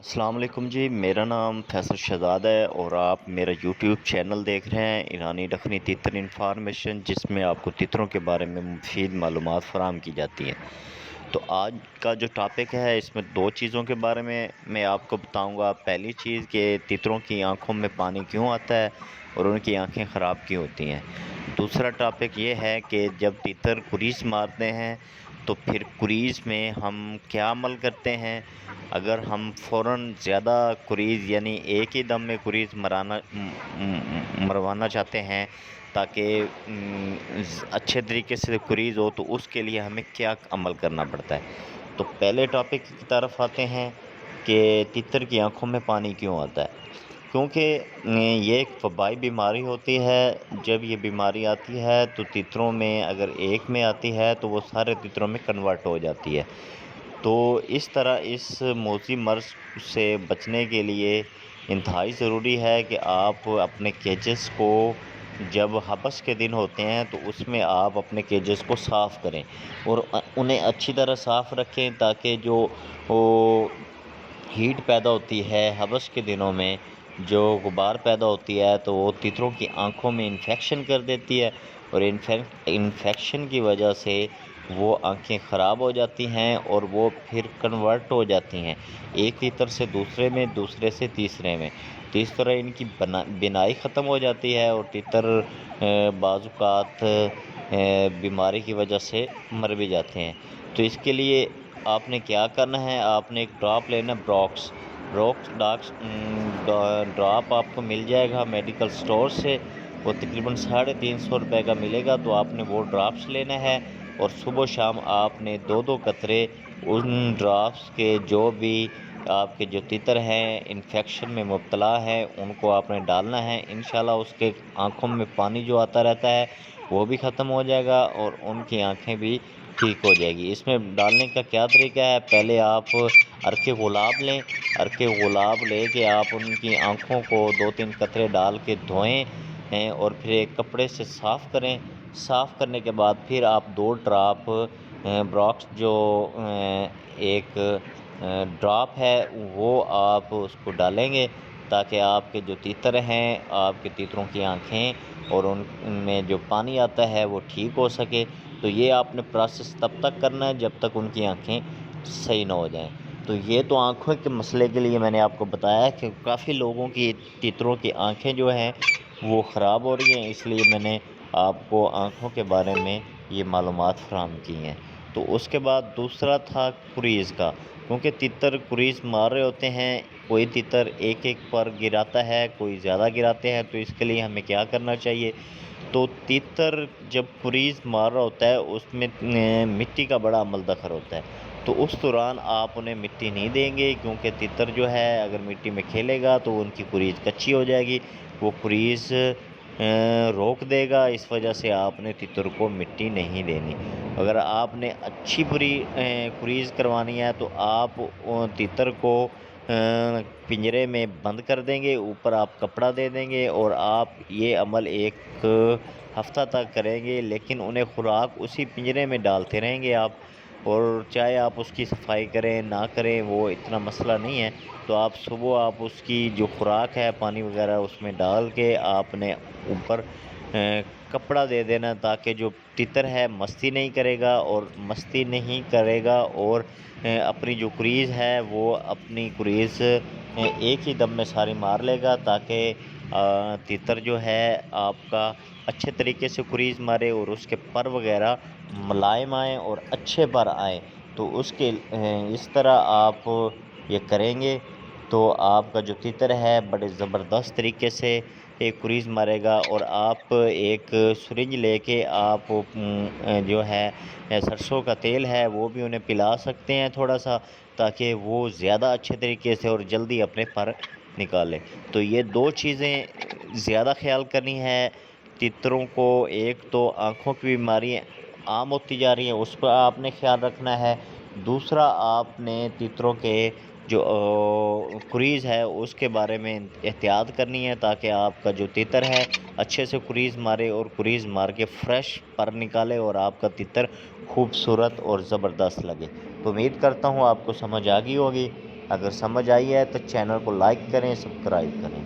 السلام علیکم جی، میرا نام فیصل شہزاد ہے اور آپ میرا یوٹیوب چینل دیکھ رہے ہیں ایرانی دکنی تیتر انفارمیشن، جس میں آپ کو تیتروں کے بارے میں مفید معلومات فراہم کی جاتی ہیں۔ تو آج کا جو ٹاپک ہے، اس میں دو چیزوں کے بارے میں آپ کو بتاؤں گا۔ پہلی چیز کہ تیتروں کی آنکھوں میں پانی کیوں آتا ہے اور ان کی آنکھیں خراب کیوں ہوتی ہیں۔ دوسرا ٹاپک یہ ہے کہ جب تیتر کوریز مارتے ہیں تو پھر کوریز میں ہم کیا عمل کرتے ہیں۔ اگر ہم فوراً زیادہ کوریز یعنی ایک ہی دم میں کوریز مروانا چاہتے ہیں تاکہ اچھے طریقے سے کوریز ہو، تو اس کے لیے ہمیں کیا عمل کرنا پڑتا ہے۔ تو پہلے ٹاپک کی طرف آتے ہیں کہ تیتر کی آنکھوں میں پانی کیوں آتا ہے۔ کیونکہ یہ ایک وبائی بیماری ہوتی ہے۔ جب یہ بیماری آتی ہے تو تیتروں میں اگر ایک میں آتی ہے تو وہ سارے تیتروں میں کنورٹ ہو جاتی ہے۔ تو اس طرح اس موذی مرض سے بچنے کے لیے انتہائی ضروری ہے کہ آپ اپنے کیجز کو، جب حبس کے دن ہوتے ہیں تو اس میں آپ اپنے کیجز کو صاف کریں اور انہیں اچھی طرح صاف رکھیں، تاکہ جو ہیٹ پیدا ہوتی ہے حبس کے دنوں میں، جو غبار پیدا ہوتی ہے تو وہ تیتروں کی آنکھوں میں انفیکشن کر دیتی ہے، اور انفیکشن کی وجہ سے وہ آنکھیں خراب ہو جاتی ہیں اور وہ پھر کنورٹ ہو جاتی ہیں ایک تیتر سے دوسرے میں، دوسرے سے تیسرے میں۔ تو اس طرح ان کی بینائی ختم ہو جاتی ہے اور تیتر بعض اوقات بیماری کی وجہ سے مر بھی جاتے ہیں۔ تو اس کے لیے آپ نے کیا کرنا ہے، آپ نے ایک ڈراپ لینا، ڈراپ آپ کو مل جائے گا میڈیکل سٹور سے، وہ تقریباً 350 روپے کا ملے گا۔ تو آپ نے وہ ڈراپس لینا ہے اور صبح و شام آپ نے 2 قطرے ان ڈراپس کے، جو بھی آپ کے جو تیتر ہیں انفیکشن میں مبتلا ہیں، ان کو آپ نے ڈالنا ہے۔ انشاءاللہ اس کے آنکھوں میں پانی جو آتا رہتا ہے وہ بھی ختم ہو جائے گا اور ان کی آنکھیں بھی ٹھیک ہو جائے گی۔ اس میں ڈالنے کا کیا طریقہ ہے، پہلے آپ عرق گلاب لیں، عرق گلاب لے کے آپ ان کی آنکھوں کو 2-3 قطرے ڈال کے دھوئیں اور پھر ایک کپڑے سے صاف کریں۔ صاف کرنے کے بعد پھر آپ 2 ڈراپ بروکس، جو ایک ڈراپ ہے، وہ آپ اس کو ڈالیں گے تاکہ آپ کے جو تیتر ہیں، آپ کے تیتروں کی آنکھیں اور ان میں جو پانی آتا ہے وہ ٹھیک ہو سکے۔ تو یہ آپ نے پروسیس تب تک کرنا ہے جب تک ان کی آنکھیں صحیح نہ ہو جائیں۔ تو یہ تو آنکھوں کے مسئلے کے لیے میں نے آپ کو بتایا کہ کافی لوگوں کی تیتروں کی آنکھیں جو ہیں وہ خراب ہو رہی ہیں، اس لیے میں نے آپ کو آنکھوں کے بارے میں یہ معلومات فراہم کی ہیں۔ تو اس کے بعد دوسرا تھا کوریز کا، کیونکہ تیتر کوریز مار رہے ہوتے ہیں، کوئی تیتر ایک ایک پر گراتا ہے، کوئی زیادہ گراتے ہیں۔ تو اس کے لیے ہمیں کیا کرنا چاہیے، تو تیتر جب کوریز مار رہا ہوتا ہے اس میں مٹی کا بڑا عمل دخل ہوتا ہے، تو اس دوران آپ انہیں مٹی نہیں دیں گے، کیونکہ تیتر جو ہے اگر مٹی میں کھیلے گا تو ان کی کوریز کچی ہو جائے گی، وہ کوریز روک دے گا۔ اس وجہ سے آپ نے تیتر کو مٹی نہیں دینی۔ اگر آپ نے اچھی بری کوریز کروانی ہے تو آپ تیتر کو پنجرے میں بند کر دیں گے، اوپر آپ کپڑا دے دیں گے اور آپ یہ عمل 1 ہفتہ تک کریں گے، لیکن انہیں خوراک اسی پنجرے میں ڈالتے رہیں گے آپ، اور چاہے آپ اس کی صفائی کریں نہ کریں وہ اتنا مسئلہ نہیں ہے۔ تو آپ صبح آپ اس کی جو خوراک ہے، پانی وغیرہ اس میں ڈال کے آپ نے اوپر کپڑا دے دینا، تاکہ جو تیتر ہے مستی نہیں کرے گا، اور مستی نہیں کرے گا اور اپنی جو کوریز ہے وہ اپنی کوریز ایک ہی دم میں ساری مار لے گا، تاکہ تیتر جو ہے آپ کا اچھے طریقے سے کوریز مارے اور اس کے پر وغیرہ ملائم آئیں اور اچھے پر آئیں۔ تو اس طرح آپ یہ کریں گے تو آپ کا جو تیتر ہے بڑے زبردست طریقے سے ایک کوریز مارے گا، اور آپ ایک سرنج لے کے آپ جو ہے سرسوں کا تیل ہے وہ بھی انہیں پلا سکتے ہیں تھوڑا سا، تاکہ وہ زیادہ اچھے طریقے سے اور جلدی اپنے پر نکالیں۔ تو یہ 2 چیزیں زیادہ خیال کرنی ہے تیتروں کو۔ ایک تو آنکھوں کی بیماری عام ہوتی جا رہی ہے، اس پر آپ نے خیال رکھنا ہے۔ دوسرا آپ نے تیتروں کے جو کوریز ہے اس کے بارے میں احتیاط کرنی ہے، تاکہ آپ کا جو تیتر ہے اچھے سے کوریز مارے اور کوریز مار کے فریش پر نکالے اور آپ کا تیتر خوبصورت اور زبردست لگے۔ تو امید کرتا ہوں آپ کو سمجھ آ گئی ہوگی۔ اگر سمجھ آئی ہے تو چینل کو لائک کریں، سبسکرائب کریں۔